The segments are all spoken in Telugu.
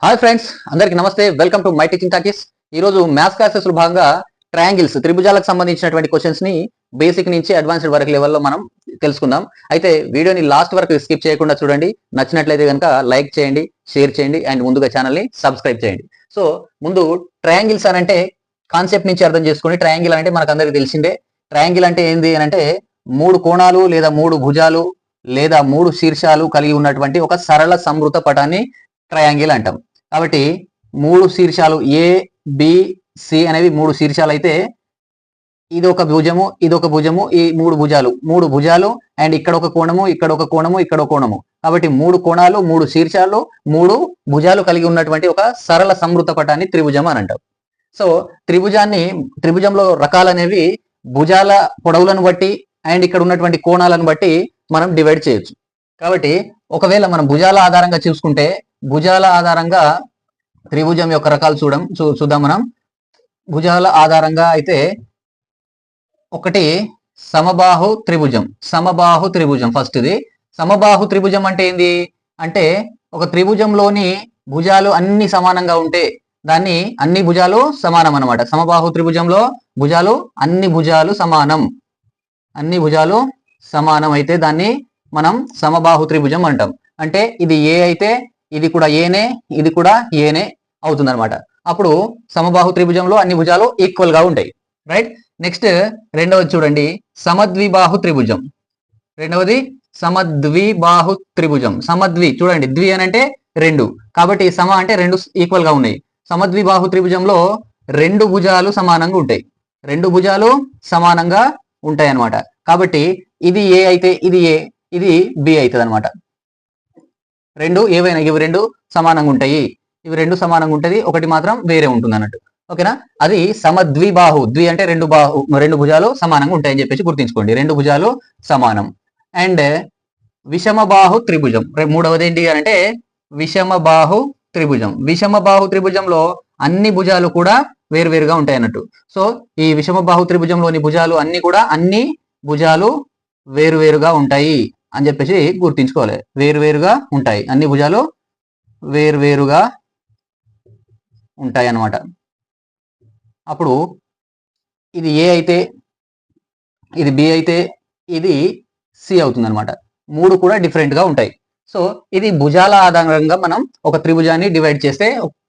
హాయ్ ఫ్రెండ్స్, అందరికి నమస్తే. Welcome to my teaching talkies. ఈ రోజు మ్యాథ్స్ క్లాసెస్ లో భాగంగా ట్రయాంగిల్స్, త్రిభుజాలకు సంబంధించినటువంటి క్వశ్చన్స్ ని బేసిక్ నుంచి అడ్వాన్స్డ్ వరకు లెవెల్లో మనం తెలుసుకుందాం. అయితే వీడియోని లాస్ట్ వరకు స్కిప్ చేయకుండా చూడండి. నచ్చినట్లయితే కనుక లైక్ చేయండి, షేర్ చేయండి అండ్ ముందుగా ఛానల్ ని సబ్స్క్రైబ్ చేయండి. సో ముందు ట్రయాంగిల్స్ అని అంటే కాన్సెప్ట్ నుంచి అర్థం చేసుకోండి. ట్రయాంగిల్ అంటే మనకు అందరికి తెలిసిందే. ట్రయాంగిల్ అంటే ఏంది అని అంటే మూడు కోణాలు లేదా మూడు భుజాలు లేదా మూడు శీర్షాలు కలిగి ఉన్నటువంటి ఒక సరళ సంవృత పటాన్ని ట్రయాంగిల్ అంటాం. కాబట్టి మూడు శీర్షాలు ఏ బి సి అనేవి మూడు శీర్షాలు అయితే ఇది ఒక భుజము, ఇది ఒక భుజము, ఈ మూడు భుజాలు అండ్ ఇక్కడ ఒక కోణము, ఇక్కడ ఒక కోణము, ఇక్కడ ఒక కోణము. కాబట్టి మూడు కోణాలు, మూడు శీర్షాలు, మూడు భుజాలు కలిగి ఉన్నటువంటి ఒక సరళ సంవృత పటాన్ని త్రిభుజం అని అంటాం. సో త్రిభుజంలో రకాలు అనేవి భుజాల పొడవులను బట్టి అండ్ ఇక్కడ ఉన్నటువంటి కోణాలను బట్టి మనం డివైడ్ చేయొచ్చు. కాబట్టి ఒకవేళ మనం భుజాల ఆధారంగా చూసుకుంటే భుజాల ఆధారంగా త్రిభుజం యొక్క రకాలు చూద్దాం మనం. భుజాల ఆధారంగా అయితే ఒకటి సమబాహు త్రిభుజం ఫస్ట్. ఇది సమబాహు త్రిభుజం అంటే ఏంది అంటే ఒక త్రిభుజంలోని భుజాలు అన్ని సమానంగా ఉంటే దాన్ని అన్ని భుజాలు సమానం అన్నమాట. సమబాహు త్రిభుజంలో భుజాలు అన్ని భుజాలు సమానం అయితే దాన్ని మనం సమబాహు త్రిభుజం అంటాం. అంటే ఇది ఏ అయితే ఇది కూడా ఏనే, ఇది కూడా ఏనే అవుతుంది అనమాట. అప్పుడు సమబాహు త్రిభుజంలో అన్ని భుజాలు ఈక్వల్ గా ఉంటాయి. రైట్. నెక్స్ట్ రెండవది చూడండి, సమద్విబాహు త్రిభుజం. సమద్వి చూడండి, ద్వి అని అంటే రెండు, కాబట్టి సమ అంటే రెండు ఈక్వల్ గా ఉన్నాయి. సమద్విబాహు త్రిభుజంలో రెండు భుజాలు సమానంగా ఉంటాయి అన్నమాట. కాబట్టి ఇది ఏ అయితే ఇది ఏ, ఇది బి అవుతుంది అనమాట. ఇవి రెండు సమానంగా ఉంటాయి. ఒకటి మాత్రం వేరే ఉంటుంది అన్నట్టు. ఓకేనా? అది సమద్విబాహు. ద్వి అంటే రెండు భుజాలు సమానంగా ఉంటాయని చెప్పేసి గుర్తుంచుకోండి. రెండు భుజాలు సమానం. అండ్ విషమబాహు త్రిభుజం, మూడవది ఏంటి అంటే విషమబాహు త్రిభుజంలో అన్ని భుజాలు కూడా వేరువేరుగా ఉంటాయి అన్నట్టు. సో ఈ విషమబాహు త్రిభుజంలోని భుజాలు అన్ని భుజాలు వేరువేరుగా ఉంటాయి అని చెప్పేసి గుర్తించుకోవాలి. వేరువేరుగా ఉంటాయి, అన్ని భుజాలు వేరువేరుగా ఉంటాయి అన్నమాట. అప్పుడు ఇది ఏ అయితే ఇది బి అయితే ఇది సి అవుతుంది అనమాట. మూడు కూడా డిఫరెంట్ గా ఉంటాయి. సో ఇది భుజాల ఆధారంగా మనం ఒక త్రిభుజాన్ని డివైడ్ చేస్తే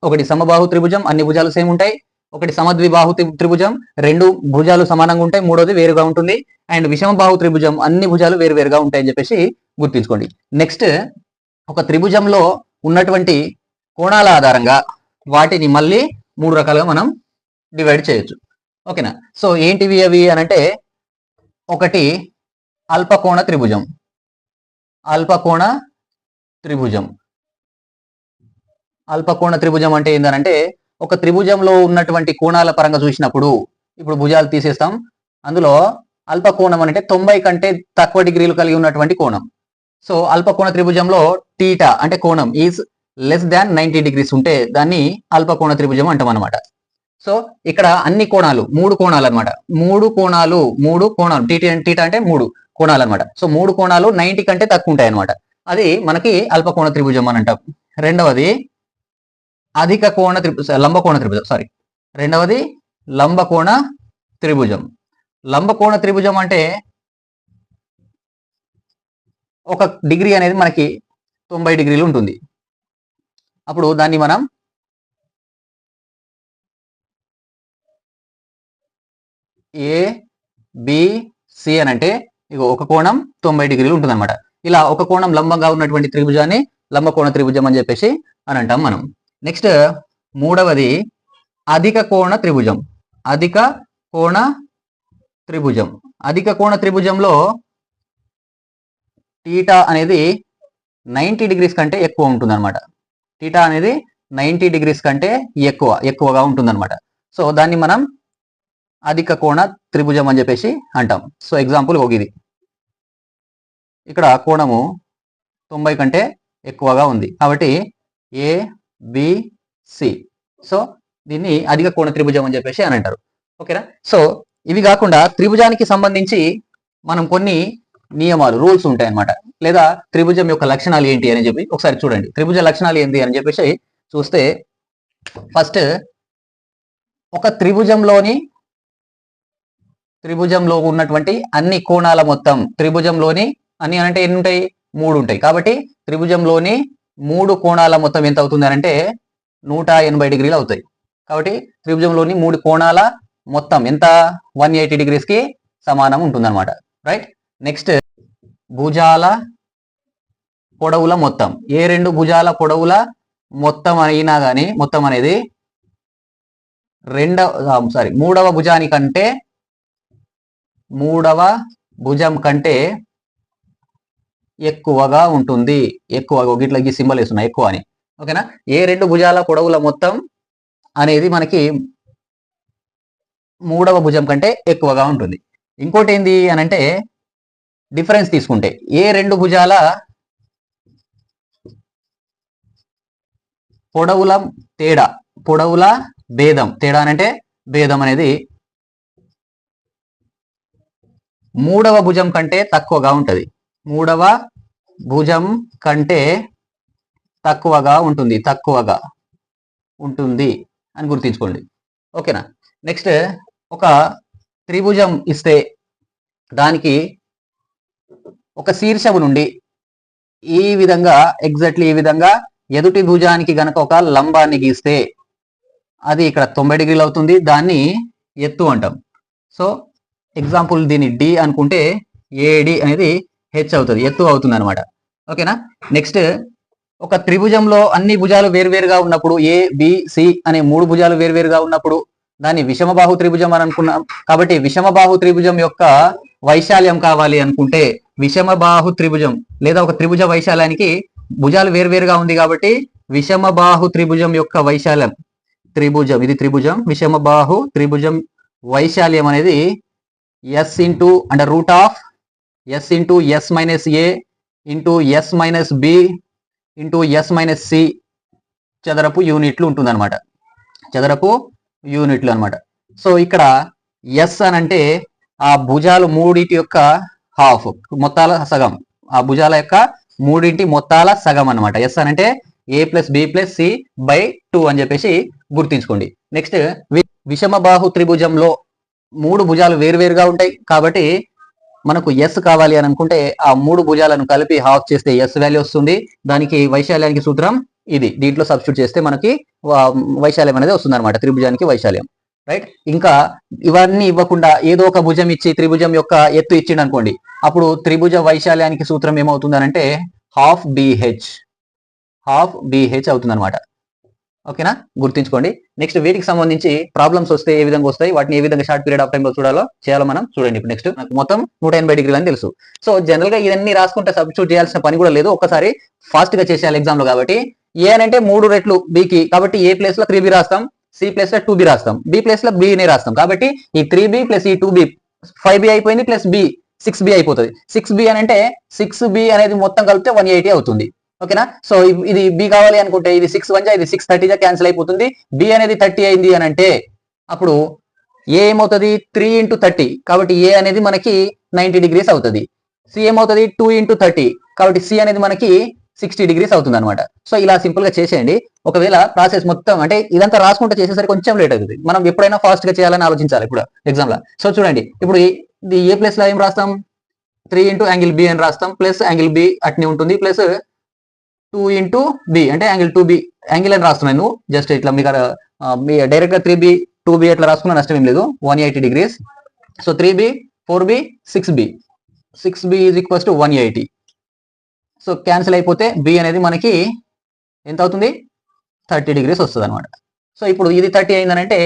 ఒకటి సమబాహు త్రిభుజం, అన్ని భుజాలు సేమ్ ఉంటాయి. ఒకటి సమద్విబాహు త్రిభుజం, రెండు భుజాలు సమానంగా ఉంటాయి, మూడోది వేరుగా ఉంటుంది. అండ్ విషమబాహు త్రిభుజం, అన్ని భుజాలు వేరువేరుగా ఉంటాయని చెప్పేసి గుర్తుంచుకోండి. నెక్స్ట్, ఒక త్రిభుజంలో ఉన్నటువంటి కోణాల ఆధారంగా వాటిని మళ్ళీ మూడు రకాలుగా మనం డివైడ్ చేయొచ్చు. ఓకేనా? సో ఏంటివి అవి అని అంటే ఒకటి అల్పకోణ త్రిభుజం. అల్పకోణ త్రిభుజం అంటే ఏంటంటే ఒక త్రిభుజంలో ఉన్నటువంటి కోణాల పరంగా చూసినప్పుడు, ఇప్పుడు భుజాలు తీసేస్తాం, అందులో అల్పకోణం అంటే 90 కంటే తక్కువ డిగ్రీలు కలిగి ఉన్నటువంటి కోణం. సో అల్పకోణ త్రిభుజంలో టీటా అంటే కోణం ఈజ్ లెస్ దాన్ 90 డిగ్రీస్ ఉంటే దాన్ని అల్పకోణ త్రిభుజం అంటాం అనమాట. సో ఇక్కడ అన్ని కోణాలు మూడు కోణాలు అనమాట. మూడు కోణాలు టీటా అంటే మూడు కోణాలు అనమాట. సో మూడు కోణాలు 90 కంటే తక్కువ ఉంటాయి అనమాట. అది మనకి అల్పకోణ త్రిభుజం అని అంటాం. రెండవది లంబకోణ త్రిభుజం. లంబకోణ త్రిభుజం అంటే ఒక డిగ్రీ అనేది మనకి 90 డిగ్రీలు ఉంటుంది. అప్పుడు దాన్ని మనం ఏ బి సి అని అంటే ఒక కోణం 90 డిగ్రీలు ఉంటుంది అనమాట. ఇలా ఒక కోణం లంబంగా ఉన్నటువంటి త్రిభుజాన్ని లంబకోణ త్రిభుజం అని చెప్పేసి అని అంటాం మనం. నెక్స్ట్ మూడవది అధిక కోణ త్రిభుజంలో టీటా అనేది 90 డిగ్రీస్ కంటే ఎక్కువ ఉంటుంది అనమాట. టీటా అనేది 90 డిగ్రీస్ కంటే ఎక్కువగా ఉంటుంది అనమాట. సో దాన్ని మనం అధిక కోణ త్రిభుజం అని చెప్పేసి అంటాం. సో ఎగ్జాంపుల్ ఇది, ఇక్కడ కోణము 90 కంటే ఎక్కువగా ఉంది కాబట్టి ఏ బి సి. సో దీన్ని అధిక కోణ త్రిభుజం అని చెప్పేసి అని అంటారు. ఓకేనా? సో ఇవి కాకుండా త్రిభుజానికి సంబంధించి మనం కొన్ని నియమాలు, రూల్స్ ఉంటాయి అన్నమాట. లేదా త్రిభుజం యొక్క లక్షణాలు ఏంటి అని చెప్పి ఒకసారి చూడండి. త్రిభుజ లక్షణాలు ఏంటి అని చెప్పేసి చూస్తే ఫస్ట్ ఒక త్రిభుజంలో ఉన్నటువంటి అన్ని కోణాల మొత్తం, త్రిభుజంలోని అన్ని అంటే ఎన్ని ఉంటాయి, 3 ఉంటాయి. కాబట్టి త్రిభుజంలోని 3 కోణాల మొత్తం ఎంత అవుతుంది అంటే 180 డిగ్రీలు అవుతాయి. కాబట్టి త్రిభుజంలోని 3 కోణాల మొత్తం ఎంత, 180 డిగ్రీస్ కి సమానం ఉంటుంది అనమాట. రైట్. నెక్స్ట్ భుజాల పొడవుల మొత్తం, ఏ 2 భుజాల పొడవుల మొత్తం అయినా కానీ మొత్తం అనేది మూడవ భుజం కంటే ఎక్కువగా ఉంటుంది. ఎక్కువగా ఇట్లా ఈ సింబల్ వేస్తున్నా ఎక్కువ అని. ఓకేనా. ఏ 2 భుజాల పొడవుల మొత్తం అనేది మనకి మూడవ భుజం కంటే ఎక్కువగా ఉంటుంది. ఇంకోటి ఏంది అని అంటే డిఫరెన్స్ తీసుకుంటే ఏ 2 భుజాల పొడవుల భేదం, తేడా అంటే భేదం అనేది మూడవ భుజం కంటే తక్కువగా ఉంటది. మూడవ భుజం కంటే తక్కువగా ఉంటుంది అని గుర్తుంచుకోండి. ఓకేనా. నెక్స్ట్ ఒక త్రిభుజం ఇస్తే దానికి ఒక శీర్షము నుండి ఈ విధంగా ఎగ్జాక్ట్లీ ఈ విధంగా ఎదుటి భుజానికి గనక ఒక లంబాన్ని గీస్తే అది ఇక్కడ 90 డిగ్రీలు అవుతుంది. దాన్ని ఎత్తు అంటాం. సో ఎగ్జాంపుల్ దీన్ని డి అనుకుంటే ఏడి అనేది హెచ్ అవుతుంది, ఎత్తు అవుతుంది అనమాట. ఓకేనా. నెక్స్ట్ ఒక త్రిభుజంలో అన్ని భుజాలు వేరువేరుగా ఉన్నప్పుడు, ఏ బి సి అనే 3 భుజాలు వేరువేరుగా ఉన్నప్పుడు దాన్ని విషమబాహు త్రిభుజం అని అనుకున్నాం. కాబట్టి విషమబాహు త్రిభుజం యొక్క వైశాల్యం కావాలి అనుకుంటే విషమబాహు త్రిభుజం లేదా ఒక త్రిభుజ వైశాల్యానికి భుజాలు వేరువేరుగా ఉంది కాబట్టి విషమబాహు త్రిభుజం యొక్క వైశాల్యం, ఇది త్రిభుజం, విషమబాహు త్రిభుజం వైశాల్యం అనేది s ఇంటూ అంటే root of s into s minus a into s minus b into s minus c చదరపు యూనిట్లు ఉంటుంది అనమాట. చదరపు యూనిట్లు అనమాట. సో ఇక్కడ s అని అంటే ఆ భుజాలు మూడింటి యొక్క హాఫ్, మొత్తాల సగం, ఆ భుజాల యొక్క మూడింటి మొత్తాల సగం అనమాట. s అని అంటే a plus b plus c by 2 అని చెప్పేసి గుర్తించుకోండి. నెక్స్ట్ విషమబాహు త్రిభుజంలో 3 భుజాలు వేరువేరుగా ఉంటాయి కాబట్టి మనకు s కావాలి అని అనుకుంటే ఆ 3 భుజాలను కలిపి హాఫ్ చేస్తే s వాల్యూ వస్తుంది. దానికి వైశాల్యానికి సూత్రం ఇది, దీంట్లో సబ్స్టిట్యూట్ చేస్తే మనకి వైశాల్యం అనేది వస్తుంది అనమాట, త్రిభుజానికి వైశాల్యం. రైట్. ఇంకా ఇవన్నీ ఇవ్వకుండా ఏదో ఒక భుజం ఇచ్చి త్రిభుజం యొక్క ఎత్తు ఇచ్చిండు అనుకోండి, అప్పుడు త్రిభుజ వైశాల్యానికి సూత్రం ఏమవుతుంది అంటే హాఫ్ బిహెచ్ అవుతుంది అనమాట. ఓకేనా, గుర్తుంచుకోండి. నెక్స్ట్ వీటికి సంబంధించి ప్రాబ్లమ్స్ వస్తే ఏ విధంగా వస్తాయి, వాటిని ఏ విధంగా షార్ట్ పీరియడ్ ఆఫ్ టైంలో చేయాలో మనం చూడండి. ఇప్పుడు నెక్స్ట్ మొత్తం 180 డిగ్రీలు అని తెలుసు. సో జనరల్ గా ఇవన్నీ రాసుకుంటే సబ్స్టిట్యూట్ చేయాల్సిన పని కూడా లేదు, ఒక్కసారి ఫాస్ట్ గా చేసేయాలి ఎగ్జామ్ లో. కాబట్టి ఏ అని అంటే 3 రెట్లు బికి, కాబట్టి ఏ ప్లేస్ లో 3b రాస్తాం, సి ప్లేస్ లో 2b రాస్తాం, బి ప్లేస్ లో b నే రాస్తాం. కాబట్టి ఈ 3b ప్లస్ ఈ 2b 5b అయిపోయింది, ప్లస్ b 6b అయిపోతుంది. 6b అని అంటే 6b అనేది మొత్తం కలిపితే 180 అవుతుంది. ఓకేనా. సో ఇది బి కావాలి అనుకుంటే ఇది 6 1 ఇది 6 30 క్యాన్సిల్ అయిపోతుంది. బి అనేది 30 అయింది అని అంటే అప్పుడు ఏ ఏమవుతుంది 3 ఇంటూ 30, కాబట్టి ఏ అనేది మనకి 90 డిగ్రీస్ అవుతుంది. సి ఏమవుతుంది 2 ఇంటూ 30, కాబట్టి సి అనేది మనకి 60 డిగ్రీస్ అవుతుంది అనమాట. సో ఇలా సింపుల్ గా చేసేయండి. ఒకవేళ ప్రాసెస్ మొత్తం అంటే ఇదంతా రాసుకుంటే చేసేసరికి కొంచెం లేట్ అవుతుంది. మనం ఎప్పుడైనా ఫాస్ట్ గా చేయాలని ఆలోచించాలి ఇప్పుడు ఎగ్జామ్ లో. సో చూడండి, ఇప్పుడు ఇది ఏ ప్లేస్ లో ఏం రాస్తాం, 3 ఇంటూ యాంగిల్ బి అని రాస్తాం, ప్లస్ యాంగిల్ బి అట్నే ఉంటుంది, ప్లస్ 2 ఇంటూ బి అంటే యాంగిల్ 2b యాంగిల్ అని రాస్తున్నాను. జస్ట్ ఇట్లా మీకు డైరెక్ట్ గా 3b 2b అట్లా రాసుకున్నా నష్టం ఏం లేదు, 180 degrees. So 3b 4b 6b is equals to 180. So cancel అయిపోతే బి అనేది మనకి ఎంత అవుతుంది 30 డిగ్రీస్ వస్తుంది అనమాట. సో ఇప్పుడు ఇది 30 అయిందనంటే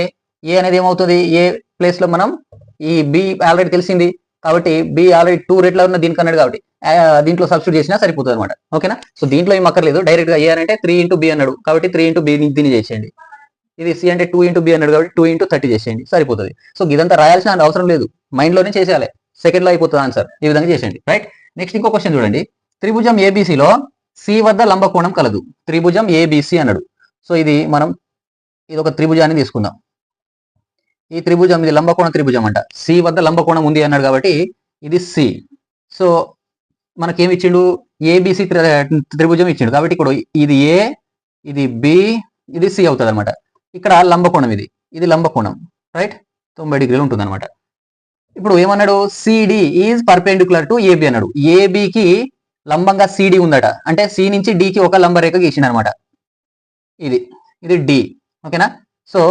ఏ అనేది ఏమవుతుంది, ఏ ప్లేస్ లో మనం ఈ బి ఆల్రెడీ తెలిసింది కాబట్టి బి ఆల్రెడీ 2 రెట్ల ఉన్న దీనికి అన్నాడు కాబట్టి దీంట్లో సబ్స్టిట్యూట్ చేసినా సరిపోతుంది అనమాట. ఓకేనా. సో దీంట్లో ఏం అక్కర్లేదు, డైరెక్ట్ గా ఏ అంటే 3 ఇంటూ బి అన్నాడు కాబట్టి 3 ఇంటూ బి దీన్ని చేసేయండి. ఇది సి అంటే 2 ఇంటూ బి అన్నాడు కాబట్టి 2 ఇంటూ 30 చేసేయండి, సరిపోతుంది. సో ఇదంతా రాయాల్సిన అవసరం లేదు, మైండ్ లోనే చేసేయాలి, సెకండ్ లో అయిపోతుంది ఆన్సర్. ఈ విధంగా చేసేయండి. రైట్. నెక్స్ట్ ఇంకో క్వశ్చన్ చూడండి. త్రిభుజం ఏబిసిలో సి వద్ద లంబకోణం కలదు. త్రిభుజం ఏబిసి అన్నాడు. సో ఇది ఒక త్రిభుజాన్ని తీసుకుందాం. ఈ త్రిభుజం ఇది లంబకోణ త్రిభుజం అంట. సి వద్ద లంబకోణం ఉంది అన్నాడు కాబట్టి ఇది సి. సో మనకేమి ఇచ్చిండు, ఏబిసి త్రిభుజం ఇచ్చిండు కాబట్టి ఇక్కడ ఇది ఏ, ఇది బి, ఇది సి అవుతుంది అనమాట. ఇక్కడ లంబకోణం ఇది లంబకోణం, రైట్, 90 డిగ్రీలు ఉంటుంది అనమాట. ఇప్పుడు ఏమన్నాడు, CD is perpendicular to AB అన్నాడు. ఏబికి లంబంగా సిడి ఉందట, అంటే సి నుంచి డికి ఒక లంబరేఖ గీసిండు అనమాట. ఇది డి, ఓకేనా. సో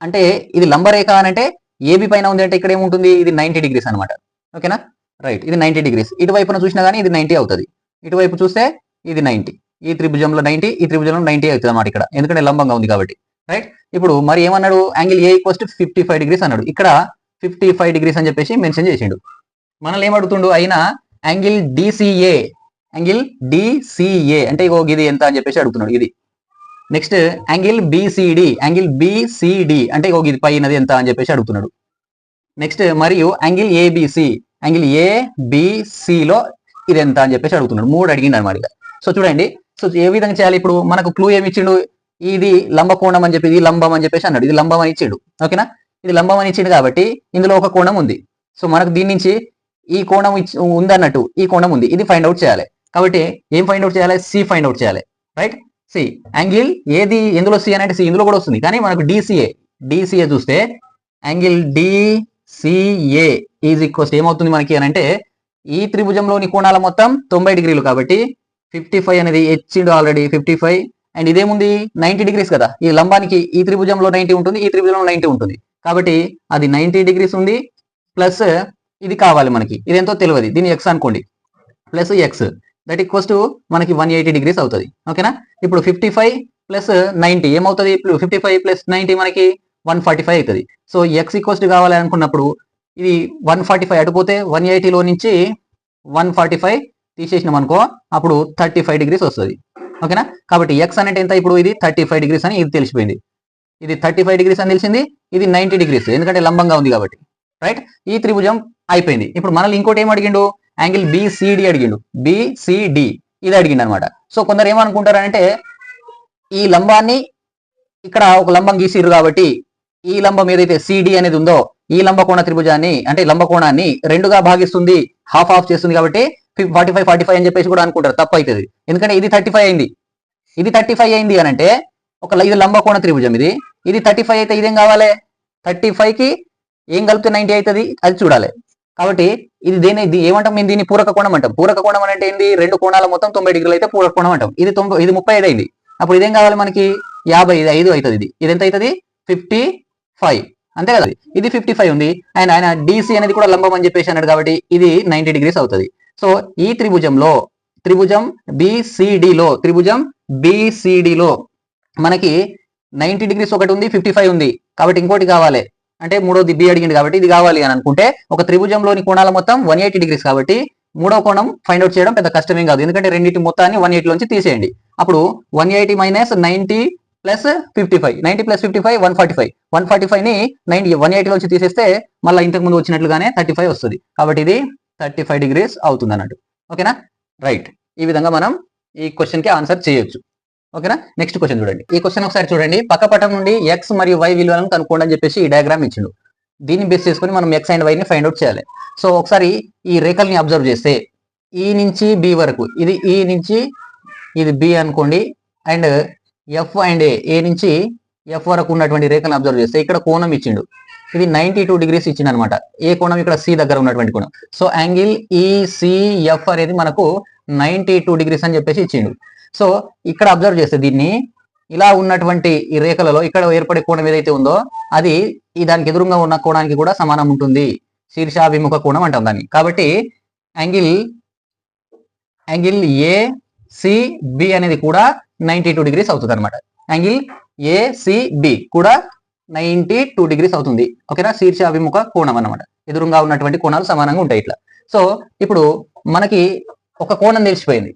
అంటే ఇది లంబరేఖ అని అంటే ఏబి పైన ఉంది అంటే ఇక్కడ ఏముంటుంది, ఇది 90 డిగ్రీస్ అనమాట, ఓకేనా, రైట్. ఇది 90 డిగ్రీస్, ఇటువైపున చూసినా కానీ ఇది 90 అవుతుంది, ఇటువైపు చూస్తే ఇది 90. ఈ త్రిభుజంలో 90, ఈ త్రిభుజంలో 90 అవుతుంది అనమాట ఇక్కడ, ఎందుకంటే లంబంగా ఉంది కాబట్టి, రైట్. ఇప్పుడు మరి ఏమన్నాడు, angle A equals to 55 degrees అన్నాడు. ఇక్కడ 55 డిగ్రీస్ అని చెప్పేసి మెన్షన్ చేసిండు. మనల్ని ఏమడుగుతుండు, అయినా యాంగిల్ డిసిఏ అంటే ఇది ఎంత అని చెప్పేసి అడుగుతున్నాడు. ఇది నెక్స్ట్ యాంగిల్ బిసిడి అంటే ఇది పైనది ఎంత అని చెప్పేసి అడుగుతున్నాడు. నెక్స్ట్ మరియు యాంగిల్ ఏబిసిలో ఇది ఎంత అని చెప్పేసి అడుగుతున్నాడు. 3 అడిగిండు అనమాట. సో చూడండి, సో ఏ విధంగా చేయాలి, ఇప్పుడు మనకు క్లూ ఏమి ఇచ్చిండు, ఇది లంబకోణం అని చెప్పి, ఇది లంబం అని చెప్పేసి అన్నాడు. ఇది లంబం అని ఇచ్చిండు, ఓకేనా. ఇది లంబం అని ఇచ్చిండు కాబట్టి ఇందులో ఒక కోణం ఉంది. సో మనకు దీని నుంచి ఈ కోణం ఉంది అన్నట్టు, ఈ కోణం ఉంది, ఇది ఫైండ్ అవుట్ చేయాలి. కాబట్టి ఏం ఫైండ్ అవుట్ చేయాలి, సి ఫైండ్ అవుట్ చేయాలి, రైట్. సి యాంగిల్ ఏది, ఎందులో సి అని అంటే సి ఇందులో కూడా వస్తుంది, కానీ మనకు డిసిఏ చూస్తే యాంగిల్ డిసిఏ ఈజ్ ఈక్వల్స్ ఏమవుతుంది మనకి అని అంటే, ఈ త్రిభుజంలోని కోణాల మొత్తం 90 డిగ్రీలు కాబట్టి 55 అనేది ఇచ్చిండు ఆల్రెడీ 55. అండ్ ఇదేముంది 90 డిగ్రీస్ కదా, ఈ లంబానికి ఈ త్రిభుజంలో 90 ఉంటుంది, ఈ త్రిభుజంలో 90 ఉంటుంది, కాబట్టి అది 90 డిగ్రీస్ ఉంది. ప్లస్ ఇది కావాలి మనకి, ఇది ఎంతో తెలియదు, దీన్ని ఎక్స్ అనుకోండి, plus X that equals to మనకి 180 డిగ్రీస్ అవుతుంది, ఓకేనా. ఇప్పుడు 55 ప్లస్ 90 ఏమవుతుంది, 55 ప్లస్ 90 మనకి 145 అవుతుంది. సో ఎక్స్ ఈక్వల్స్ టు కావాలి అనుకున్నప్పుడు ఇది 145 అటుపోతే 180లో నుంచి 145 తీసేసినాం అనుకో, అప్పుడు 35 డిగ్రీస్ వస్తుంది, ఓకేనా. కాబట్టి ఎక్స్ అంటే ఎంత, ఇప్పుడు ఇది 35 డిగ్రీస్ అని ఇది తెలిసిపోయింది. ఇది 35 డిగ్రీస్ అని తెలిసింది, ఇది 90 డిగ్రీస్ ఎందుకంటే లంబంగా ఉంది కాబట్టి, రైట్. ఈ త్రిభుజం అయిపోయింది. ఇప్పుడు మనల్ని ఇంకోటి ఏం అడిగిండు, యాంగిల్ బిసిడి అడిగిండు. బిసిడి ఇది అడిగిండు అనమాట. సో కొందరు ఏమనుకుంటారంటే, ఈ లంబాన్ని ఇక్కడ ఒక లంబం గీసిరు కాబట్టి ఈ లంబం ఏదైతే సిడి అనేది ఉందో ఈ లంబకోణ త్రిభుజాన్ని అంటే లంబకోణాన్ని రెండుగా భాగిస్తుంది, హాఫ్ ఆఫ్ చేస్తుంది కాబట్టి 45 అని చెప్పేసి కూడా అనుకుంటారు. తప్పు అవుతుంది, ఎందుకంటే ఇది 35 అయింది, ఇది 35 అయింది అని అంటే ఇది లంబకోణ త్రిభుజం, ఇది 35 అయితే ఇదేం కావాలి, 35కి ఏం కలిపితే 90 అవుతుంది, అది చూడాలి. కాబట్టి ఇది ఏమంటాం, మేము దీన్ని పూరక కోణం అంటాం. పూరక కోణం అంటే ఏంటి, రెండు కోణాల మొత్తం 90 డిగ్రీలు అయితే పూరక కోణం అంటాం. ఇది 35 అయింది, అప్పుడు ఇదేం కావాలి మనకి 55 అవుతుంది. ఇది ఎంత అవుతుంది, 55, అంతే కదా. ఇది 55 ఉంది, అండ్ ఆయన డిసి అనేది కూడా లంబం అని చెప్పేసి అన్నాడు కాబట్టి ఇది 90 డిగ్రీస్ అవుతుంది. సో ఈ త్రిభుజం బిసిడిలో మనకి 90 డిగ్రీస్ ఒకటి ఉంది, 55 ఉంది, కాబట్టి ఇంకోటి కావాలి. అంటే మూడోది బి అడిగింది కాబట్టి ఇది కావాలి అని అనుకుంటే, ఒక త్రిభుజంలోని కోణాల మొత్తం 180 డిగ్రీస్ కాబట్టి మూడో కోణం ఫైండ్ అవుట్ చేయడం పెద్ద కష్టమేం కాదు, ఎందుకంటే రెండింటి మొత్తాన్ని 180 లోంచి తీసేయండి. అప్పుడు 180 మైనస్ 90 ప్లస్ 55, 90 ప్లస్ 55 145 ని 180 లోంచి తీసేస్తే మళ్ళీ ఇంతకు ముందు వచ్చినట్లుగానే 35 వస్తుంది. కాబట్టి ఇది 35 డిగ్రీస్ అవుతుంది అన్నట్టు, ఓకేనా, రైట్. ఈ విధంగా మనం ఈ క్వశ్చన్ కి ఆన్సర్ చేయొచ్చు, ఓకేనా. నెక్స్ట్ క్వశ్చన్ చూడండి. ఈ క్వశ్చన్ ఒకసారి చూడండి. పక్కపటం నుండి ఎక్స్ మరియు వై విలువలను కనుక్కోండి అని చెప్పేసి ఈ డయాగ్రామ్ ఇచ్చిండు. దీన్ని బేస్ చేసుకుని మనం ఎక్స్ అండ్ వైని ఫైండ్ అవుట్ చేయాలి. సో ఒకసారి ఈ రేఖల్ని అబ్జర్వ్ చేస్తే ఈ నుంచి బి వరకు, ఇది ఈ నుంచి ఇది బి అనుకోండి, అండ్ ఎఫ్ అండ్ ఏ నుంచి ఎఫ్ వరకు ఉన్నటువంటి రేఖలను అబ్జర్వ్ చేస్తే ఇక్కడ కోణం ఇచ్చిండు, ఇది 92 డిగ్రీస్ ఇచ్చిండు అనమాట. ఏ కోణం, ఇక్కడ సి దగ్గర ఉన్నటువంటి కోణం. సో యాంగిల్ ఈసిఎఫ్ అనేది మనకు 92 డిగ్రీస్ అని చెప్పేసి ఇచ్చిండు. సో ఇక్కడ అబ్జర్వ్ చేస్తే దీన్ని ఇలా ఉన్నటువంటి ఈ రేఖలలో ఇక్కడ ఏర్పడే కోణం ఏదైతే ఉందో అది ఈ దానికి ఎదురుగా ఉన్న కోణానికి కూడా సమానం ఉంటుంది, శీర్షాభిముఖ కోణం అంటాం దాన్ని. కాబట్టి యాంగిల్ ఏసిబి అనేది కూడా 92 డిగ్రీస్ అవుతుంది అనమాట. యాంగిల్ ఏసిబి కూడా 92 డిగ్రీస్ అవుతుంది, ఓకేనా. శీర్షాభిముఖ కోణం అన్నమాట, ఎదురుగా ఉన్నటువంటి కోణాలు సమానంగా ఉంటాయి ఇట్లా. సో ఇప్పుడు మనకి ఒక కోణం తెలిసిపోయింది,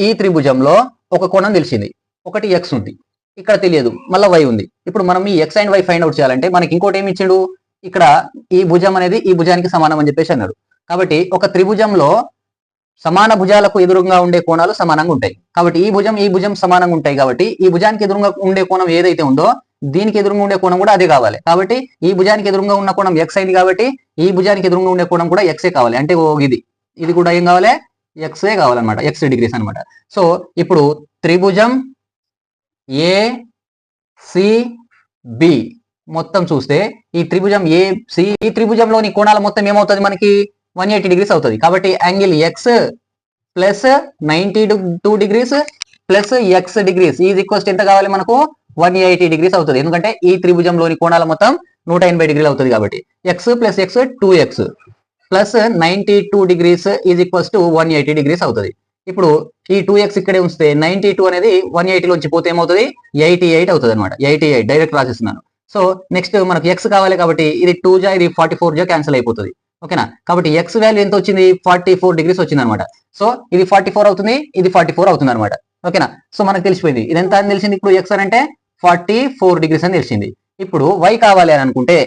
ఈ త్రిభుజంలో ఒక కోణం తెలిసింది, ఒకటి ఎక్స్ ఉంది, ఇక్కడ తెలియదు, మళ్ళీ వై ఉంది. ఇప్పుడు మనం ఈ x and y find out చేయాలంటే మనకి ఇంకోటి ఏమి ఇచ్చాడు, ఇక్కడ ఈ భుజం అనేది ఈ భుజానికి సమానం అని చెప్పేసి అన్నాడు. కాబట్టి ఒక త్రిభుజంలో సమాన భుజాలకు ఎదురుగా ఉండే కోణాలు సమానంగా ఉంటాయి. కాబట్టి ఈ భుజం సమానంగా ఉంటాయి. కాబట్టి ఈ భుజానికి ఎదురుగా ఉండే కోణం ఏదైతే ఉందో దీనికి ఎదురుగా ఉండే కోణం కూడా అదే కావాలి. కాబట్టి ఈ భుజానికి ఎదురుగా ఉన్న కోణం ఎక్స్ అయింది కాబట్టి ఈ భుజానికి ఎదురుగా ఉండే కోణం కూడా ఎక్సే కావాలి. అంటే ఇది కూడా ఏం కావాలి, ఎక్సే కావాలన్నమాట, ఎక్స్ డిగ్రీస్ అనమాట. సో ఇప్పుడు త్రిభుజం ఏ సి బి మొత్తం చూస్తే ఈ త్రిభుజం ఏసి ఈ త్రిభుజంలోని కోణాల మొత్తం ఏమవుతుంది మనకి 180 డిగ్రీస్ అవుతుంది. కాబట్టి angle X plus 92 degrees plus X degrees is equals ఎంత కావాలి మనకు 180 డిగ్రీస్ అవుతుంది. ఎందుకంటే ఈ త్రిభుజంలోని కోణాల మొత్తం 180 డిగ్రీలు అవుతుంది కాబట్టి X plus X 2x plus 92 degrees is equals to 180 degrees అవుతుంది. ఇప్పుడు ఈ 2x ఇక్కడే ఉంచితే 92 అనేది 180 లోంచి పోతే ఏమవుతుంది 88 అవుతుంది అనమాట. 88 డైరెక్ట్ రాసిస్తున్నాను. సో నెక్స్ట్ మనకు ఎక్స్ కావాలి కాబట్టి ఇది 2 జా ఇది 44 జా క్యాన్సిల్ అయిపోతుంది. ఓకేనా, కాబట్టి ఎక్స్ వాల్యూ ఎంత వచ్చింది 44 డిగ్రీస్ వచ్చింది అనమాట. సో ఇది 44 అవుతుంది, ఇది 44 అవుతుంది అనమాట. ఓకేనా, సో మనకు తెలిసిపోయింది ఇది ఎంత అని తెలిసింది. ఇప్పుడు ఎక్స్ అని అంటే 44 డిగ్రీస్ అని తెలిసింది. ఇప్పుడు వై కావాలి అని అనుకుంటే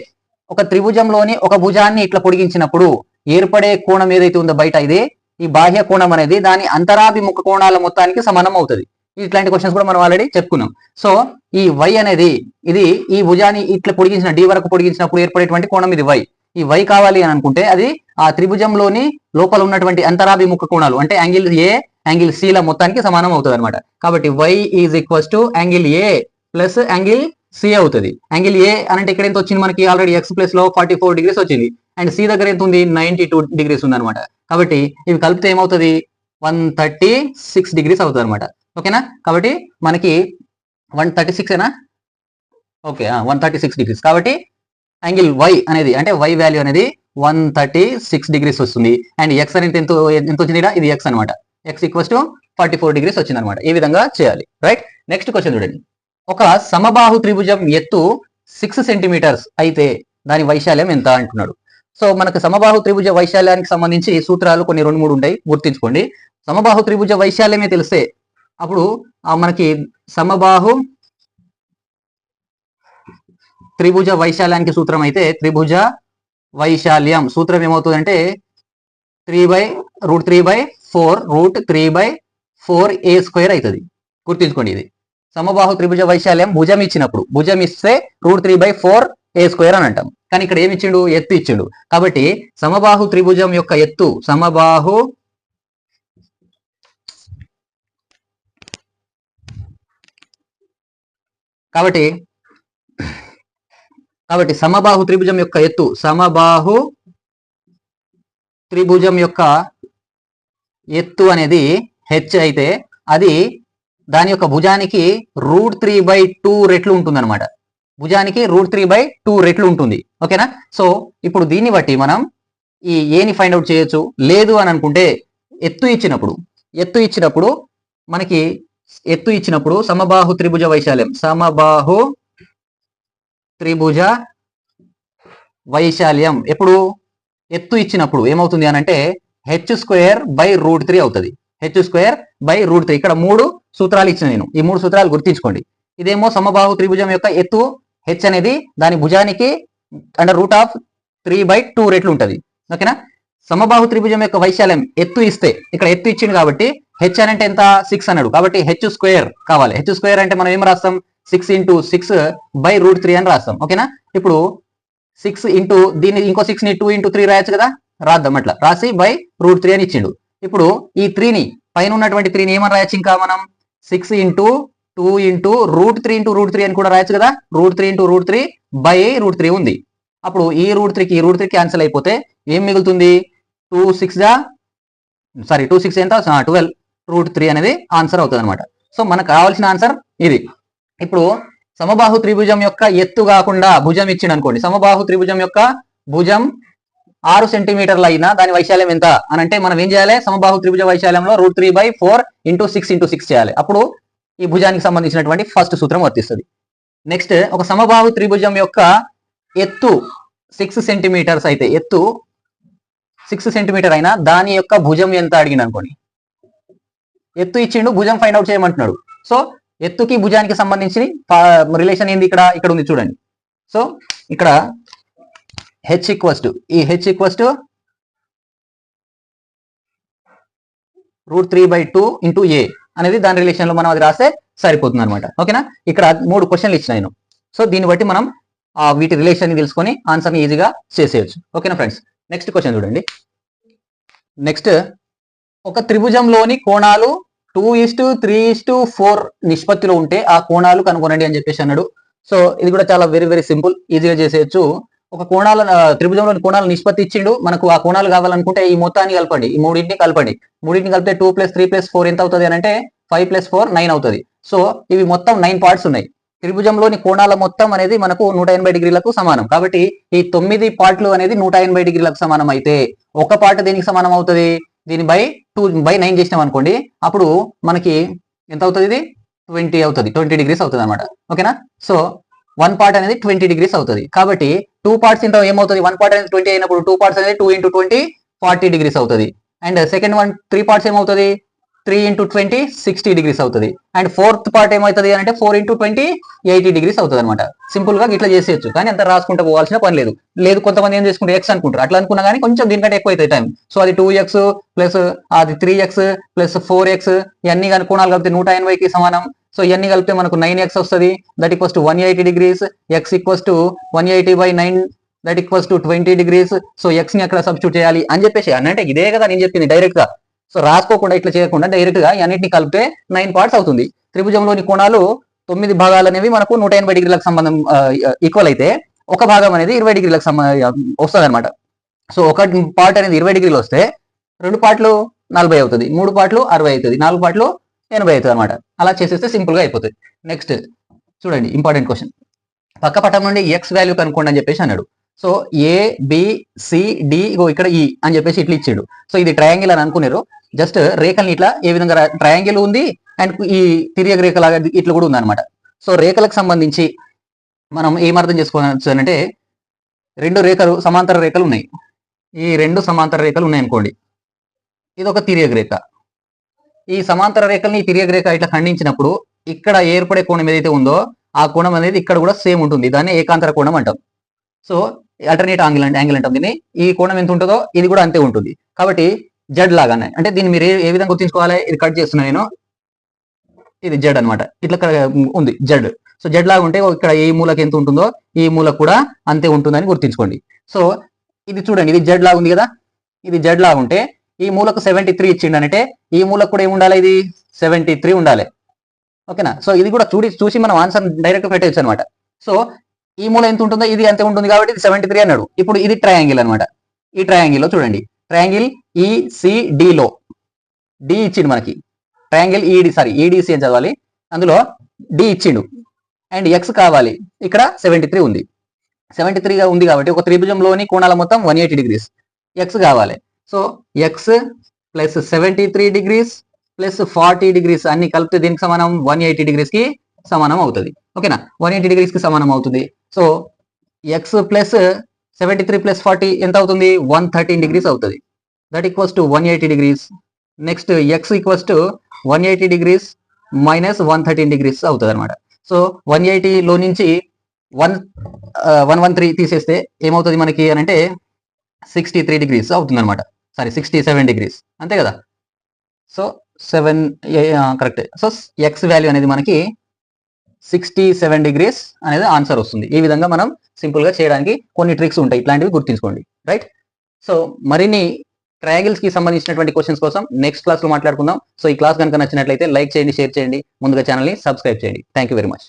ఒక త్రిభుజంలోని ఒక భుజాన్ని ఇట్లా పొడిగించినప్పుడు ఏర్పడే కోణం ఏదైతే ఉందో బయట ఇది ఈ బాహ్య కోణం అనేది దాని అంతరాభిముఖ కోణాల మొత్తానికి సమానం అవుతుంది. ఇట్లాంటి క్వశ్చన్స్ కూడా మనం ఆల్రెడీ చెప్పుకున్నాం. సో ఈ వై అనేది ఇది ఈ భుజాన్ని ఇట్లా పొడిగించిన డి వరకు పొడిగించినప్పుడు ఏర్పడేటువంటి కోణం ఇది వై. ఈ వై కావాలి అని అనుకుంటే అది ఆ త్రిభుజంలోని లోపల ఉన్నటువంటి అంతరాభిముఖ కోణాలు అంటే యాంగిల్ ఏ యాంగిల్ సి ల మొత్తానికి సమానం అవుతుంది అనమాట. కాబట్టి y is equals to angle a plus angle c అవుతుంది. యాంగిల్ ఏ అంటే ఇక్కడ ఎంత వచ్చింది మనకి ఆల్రెడీ ఎక్స్ ప్లస్ లో 44 డిగ్రీస్ వచ్చింది అండ్ సి దగ్గర ఎంత ఉంది 92 డిగ్రీస్ ఉంది అనమాట. కాబట్టి ఇవి కలిపితే ఏమవుతుంది 136 డిగ్రీస్ అవుతుంది అనమాట. ఓకేనా, కాబట్టి మనకి 136 ఏనా ఓకే 136 డిగ్రీస్. కాబట్టి యాంగిల్ వై అనేది అంటే వై వాల్యూ అనేది 136 డిగ్రీస్ వస్తుంది. అండ్ ఎక్స్ అనేది ఎంత వచ్చింది ఇది ఎక్స్ అనమాట. ఎక్స్ ఈక్వల్స్ టు 44 డిగ్రీస్ వచ్చింది అనమాట. ఈ విధంగా చేయాలి. రైట్, నెక్స్ట్ క్వశ్చన్ చూడండి. ఒక సమబాహు త్రిభుజం ఎత్తు 6 సెంటీమీటర్స్ అయితే దాని వైశాల్యం ఎంత అంటున్నాడు. సో మనకు సమబాహు త్రిభుజ వైశాల్యానికి సంబంధించి సూత్రాలు కొన్ని 2-3 ఉంటాయి, గుర్తించుకోండి. సమబాహు త్రిభుజ వైశాల్యమే తెలిస్తే అప్పుడు మనకి సమబాహు త్రిభుజ వైశాల్యానికి సూత్రం అయితే త్రిభుజ వైశాల్యం సూత్రం ఏమవుతుందంటే 3/4 అవుతుంది. గుర్తించుకోండి, ఇది సమబాహు త్రిభుజ వైశాల్యం భుజం ఇచ్చినప్పుడు భుజం ఇస్తే √3/4 అని అంటాం. కానీ ఇక్కడ ఏమి ఇచ్చిండు ఎత్తు ఇచ్చిండు. కాబట్టి సమబాహు త్రిభుజం యొక్క ఎత్తు కాబట్టి సమబాహు త్రిభుజం యొక్క ఎత్తు సమబాహు త్రిభుజం యొక్క ఎత్తు అనేది హెచ్ అయితే అది దాని యొక్క భుజానికి √3/2 రెట్లు ఉంటుంది అనమాట. భుజానికి √3/2 రెట్లు ఉంటుంది. ఓకేనా, సో ఇప్పుడు దీన్ని బట్టి మనం ఈ ఏని ఫైండ్ అవుట్ చేయొచ్చు. లేదు అని అనుకుంటే ఎత్తు ఇచ్చినప్పుడు సమబాహు త్రిభుజ వైశాల్యం ఎప్పుడు ఎత్తు ఇచ్చినప్పుడు ఏమవుతుంది అని అంటే h²/√3 అవుతుంది. h²/√3 ఇక్కడ 3 సూత్రాలు ఇచ్చిన నేను ఈ 3 సూత్రాలు గుర్తించుకోండి. ఇదేమో సమబాహు త్రిభుజం యొక్క ఎత్తు హెచ్ అనేది దాని భుజానికి √3/2 రెట్లు ఉంటుంది. ఓకేనా, సమబాహు త్రిభుజం యొక్క వైశాల్యం ఎత్తు ఇస్తే ఇక్కడ ఎత్తు ఇచ్చింది కాబట్టి హెచ్ అని అంటే ఎంత 6 అన్నాడు కాబట్టి h² కావాలి. h² అంటే మనం ఏం రాస్తాం 6 × 6/√3 అని రాస్తాం. ఓకేనా, ఇప్పుడు 6 ఇంటూ దీన్ని ఇంకో 6 ని 2 × 3 రాయొచ్చు కదా, రాద్దాం. అట్లా రాసి /√3 అని ఇచ్చిండు. ఇప్పుడు ఈ 3ని పైన ఉన్నటువంటి 3ని ఏమని రాయొచ్చు ఇంకా మనం 6 × 2 × √3 అని కూడా రాయొచ్చు కదా. √3 × √3/√3 ఉంది. అప్పుడు ఈ √3కి ఈ √3 క్యాన్సిల్ అయిపోతే ఏం మిగులుతుంది 2 6 ఎంత 12 √3 అనేది ఆన్సర్ అవుతుంది అనమాట. సో మనకు కావాల్సిన ఆన్సర్ ఇది. ఇప్పుడు సమబాహు త్రిభుజం యొక్క ఎత్తు కాకుండా భుజం ఇచ్చిండు అనుకోండి. సమబాహు త్రిభుజం యొక్క భుజం 6 సెంటీమీటర్లు అయినా దాని వైశాల్యం ఎంత అని అంటే మనం ఏం చేయాలి సమబాహు త్రిభుజ వైశాల్యంలో √3/4 × 6 చేయాలి. అప్పుడు ఈ భుజానికి సంబంధించినటువంటి ఫస్ట్ సూత్రం వర్తిస్తుంది. నెక్స్ట్ ఒక సమబాహు త్రిభుజం యొక్క ఎత్తు 6 సెంటీమీటర్స్ అయితే ఎత్తు 6 సెంటీమీటర్ అయినా దాని యొక్క భుజం ఎంత అడిగింది అనుకోండి. ఎత్తు ఇచ్చిండు, భుజం ఫైండ్ అవుట్ చేయమంటున్నాడు. సో ఎత్తుకి భుజానికి సంబంధించి రిలేషన్ ఏంది ఇక్కడ ఉంది చూడండి. సో ఇక్కడ h √3/2 × a అనేది దాని రిలేషన్ లో మనం అది రాస్తే సరిపోతుంది అనమాట. ఓకేనా, ఇక్కడ 3 క్వశ్చన్లు ఇచ్చిన నేను. సో దీన్ని బట్టి మనం వీటి రిలేషన్ ని తెలుసుకొని ఆన్సర్ ని ఈజీగా చేసేయచ్చు. ఓకేనా ఫ్రెండ్స్, నెక్స్ట్ క్వశ్చన్ చూడండి. నెక్స్ట్ ఒక త్రిభుజంలోని కోణాలు 2:3:4 నిష్పత్తిలో ఉంటే ఆ కోణాలు కనుగొనండి అని చెప్పేసి అన్నాడు. సో ఇది కూడా చాలా వెరీ వెరీ సింపుల్, ఈజీగా చేసేయచ్చు. ఒక కోణాల త్రిభుజంలోని కోణాల నిష్పత్తి ఇచ్చిండు, మనకు ఆ కోణాలు కావాలనుకుంటే ఈ మొత్తాన్ని కలపండి, ఈ మూడింటిని కలపండి. మూడింటిని కలిపితే 2+3+4 ఎంత అవుతుంది అని అంటే 5+4 9 అవుతుంది. సో ఇవి మొత్తం 9 పార్ట్స్ ఉన్నాయి. త్రిభుజంలోని కోణాల మొత్తం అనేది మనకు 180 డిగ్రీలకు సమానం. కాబట్టి ఈ 9 పార్ట్లు అనేది 180 డిగ్రీలకు సమానం అయితే ఒక పార్ట్ దేనికి సమానం అవుతుంది, దీని బై 2/9 చేసినాం అనుకోండి, అప్పుడు మనకి ఎంత అవుతుంది, ఇది 20 అవుతుంది, 20 డిగ్రీస్ అవుతుంది అనమాట. ఓకేనా. సో 1 పార్ట్ అనేది 20 డిగ్రీస్ అవుతుంది. కాబట్టి 2 పార్ట్స్ ఇంత ఏమవుతుంది, 1 పార్ట్ అనేది 20 అయినప్పుడు 2 పార్ట్స్ అనేది 2 × 20 40 డిగ్రీస్ అవుతుంది. అండ్ సెకండ్ వన్ 3 పార్ట్స్ ఏమవుతుంది, 3 × 20 60 డిగ్రీస్ అవుతుంది. అండ్ ఫోర్త్ పార్ట్ ఏమవుతుంది అంటే 4 × 20 80 డిగ్రీస్ అవుతుంది అనమాట. సింపుల్ గా ఇట్లా చేసేయచ్చు, కానీ అంత రాసుకుంటూ పోవాల్సిన పని లేదు. లేదు కొంతమంది ఏం చేసుకుంటారు, ఎక్స్ అనుకుంటారు, అట్లా అనుకున్నా కానీ కొంచెం దీనికంటే ఎక్కువ అవుతుంది టైం. సో అది 2x ప్లస్ అది 3x ప్లస్ 4x ఇవన్నీ కానీ కోణాలు కలిపితే 180కి సమానం. సో ఇవన్నీ కలిపితే మనకు 9x వస్తుంది, that equals to 180 degrees. X equals to 180/9 that equals to 20 degrees. So X ని అక్కడ సబ్స్టిట్యూట్ చేయాలి అని చెప్పేసి అంటే ఇదే కదా నేను చెప్పింది డైరెక్ట్ గా. సో రాసుకోకుండా ఇట్లా చేయకుండా డైరెక్ట్ గా అన్నింటిని కలిపితే 9 పార్ట్స్ అవుతుంది. త్రిభుజంలోని కోణాలు 9 భాగాలు అనేవి మనకు 180 డిగ్రీలకు సంబంధం ఈక్వల్ అయితే ఒక భాగం అనేది 20 డిగ్రీలకు వస్తుంది అనమాట. సో ఒక పార్ట్ అనేది 20 డిగ్రీలు వస్తే 2 పార్ట్లు 40 అవుతుంది, 3 పార్ట్లు 60 అవుతుంది, 4 పార్ట్లు 80 అవుతుంది అనమాట. అలా చేసేస్తే సింపుల్ గా అయిపోతుంది. నెక్స్ట్ చూడండి ఇంపార్టెంట్ క్వశ్చన్, పక్క పటం నుండి ఎక్స్ వాల్యూ కనుక్కోండి అని చెప్పేసి అన్నాడు. So a b c d ఇక్కడ ఈ అని చెప్పేసి ఇట్లా ఇచ్చాడు. సో ఇది ట్రయాంగిల్ అని అనుకున్నారు. జస్ట్ రేఖల్ని ఇట్లా ఏ విధంగా ట్రయాంగిల్ ఉంది అండ్ ఈ తిరియగ రేఖ లాగా ఇట్లా కూడా ఉంది అనమాట. సో రేఖలకు సంబంధించి మనం ఏం అర్థం చేసుకోవచ్చు అంటే, రెండు రేఖలు సమాంతర రేఖలు ఉన్నాయి. ఈ రెండు సమాంతర రేఖలు ఉన్నాయి అనుకోండి, ఇది ఒక తిరియగ రేఖ. ఈ సమాంతర రేఖల్ని ఈ తిరియగ రేఖ ఇట్లా ఖండించినప్పుడు ఇక్కడ ఏర్పడే కోణం ఏదైతే ఉందో ఆ కోణం అనేది ఇక్కడ కూడా సేమ్ ఉంటుంది. దాన్ని ఏకాంతర కోణం అంటాం. సో ఆల్టర్నేట్ యాంగిల్ అంటాం దీన్ని. ఈ కోణం ఎంత ఉంటుందో ఇది కూడా అంతే ఉంటుంది. కాబట్టి జడ్ లాగానే, అంటే దీన్ని మీరు ఏ విధంగా గుర్తించుకోవాలి, ఇది కట్ చేస్తున్నా నేను, ఇది జడ్ అనమాట, ఇట్లా ఉంది జడ్. సో జడ్ లాగా ఉంటే ఇక్కడ ఈ మూలకి ఎంత ఉంటుందో ఈ మూలకు కూడా అంతే ఉంటుందని గుర్తించుకోండి. సో ఇది చూడండి, ఇది జడ్ లాగా ఉంది కదా, ఇది జడ్ లాగా ఉంటే ఈ మూలకు 73 ఇచ్చిండనంటే ఈ మూలకు కూడా ఏమి ఉండాలి, ఇది 73 ఉండాలి. ఓకేనా. సో ఇది కూడా చూసి మనం ఆన్సర్ డైరెక్ట్ పెట్టవచ్చు అనమాట. సో ఈ మూల ఎంత ఉంటుందో ఇది అంతే ఉంటుంది కాబట్టి ఇది 73 అన్నాడు. ఇప్పుడు ఇది ట్రయాంగిల్ అనమాట. ఈ ట్రయాంగిల్ లో చూడండి, ట్రయాంగిల్ ఈసిడి లో డి ఇచ్చిండు మనకి, ట్రయాంగిల్ ఈడిసి అని చదవాలి, అందులో డి ఇచ్చిండు అండ్ ఎక్స్ కావాలి. ఇక్కడ 73 ఉంది, 73గా ఉంది కాబట్టి ఒక త్రిభుజంలోని కోణాల మొత్తం 180 డిగ్రీస్. ఎక్స్ కావాలి. So X plus 73 degrees plus 40 degrees అన్ని కలిపితే దీనికి సమానం 180 డిగ్రీస్ కి సమానం అవుతుంది. ఓకేనా, 180 డిగ్రీస్ కి సమానం అవుతుంది. సో ఎక్స్ ప్లస్ 73 ప్లస్ 40 ఎంత అవుతుంది, 113 డిగ్రీస్ అవుతుంది. That equals to 180 degrees. Next X equals to 180 degrees minus 113 degrees అవుతుంది అనమాట. సో 180 లో నుంచి 113 తీసేస్తే ఏమవుతుంది మనకి అని అంటే 63 డిగ్రీస్ అవుతుంది అనమాట. 67 డిగ్రీస్, అంతే కదా. So 7 correct. So X value అనేది మనకి 67 డిగ్రీస్ అనేది ఆన్సర్ వస్తుంది. ఈ విధంగా మనం సింపుల్ గా చేయడానికి కొన్ని ట్రిక్స్ ఉంటాయి, ఇట్లాంటివి గుర్తుంచుకోండి. రైట్. సో మరిన్ని ట్రయాంగిల్స్ కి సంబంధించినటువంటి క్వశ్చన్స్ కోసం నెక్స్ట్ క్లాస్ లో మాట్లాడుకుందాం. సో ఈ క్లాస్ కనుక నచ్చినట్లయితే లైక్ చేయండి, షేర్ చేయండి, ముందుగా ఛానల్ ని సబ్స్క్రైబ్ చేయండి. Thank you very much.